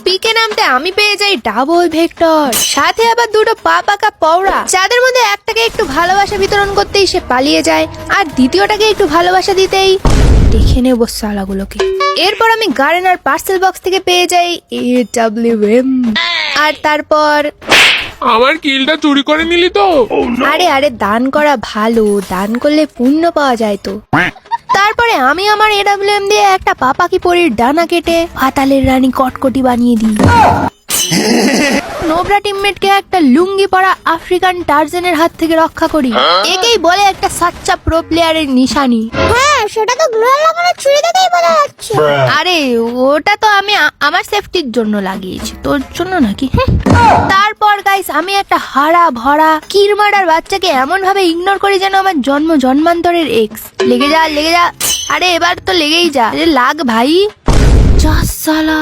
পিকে নামতে আমি পেয়ে যাই ডাবল ভেক্টর, সাথে আবার দুটো পা পাকা পওড়া, যাদের মধ্যে একটাকে একটু ভালোবাসা বিতরণ করতেই সে পালিয়ে যায়, আর দ্বিতীয়টাকে একটু ভালোবাসা দিতেই দেখে নেবো সালাগুলোকে। এরপর আমি গার্ডেনার পার্সেল বক্স থেকে পেয়ে যাই AWM, আর তারপর আমার কিলটা চুরি করে নিলি তো? আরে দান করা ভালো, দান করলে পুণ্য পাওয়া যায় তো। তারপরে আমি আমার AWM দিয়ে একটা পাপাকি পরীর ডানা কেটে পাতালের রানী কটকটি বানিয়ে দিই। নোবরা টিমমেটকে একটা লুঙ্গি পরা আফ্রিকান টার্জেনের হাত থেকে রক্ষা করি। একেই বলে একটা সাচ্চা প্রো প্লেয়ারের নিশানি। হ্যাঁ, সেটা তো গ্লোয়াল লাগানোর ছুরি দেখেই বোঝা যাচ্ছে। আরে ওটা তো আমি আমার সেফটির জন্য লাগিয়েছি, তোর জন্য নাকি? তারপর গাইস আমি একটা হারা ভরা কিরমাডার বাচ্চাকে এমন ভাবে ইগনোর করি যেন আমার জন্মান্তরের এক্স। লেগে যা, আরে এবার তো লেগেই যা, আরে লাগ ভাই, যা সালা।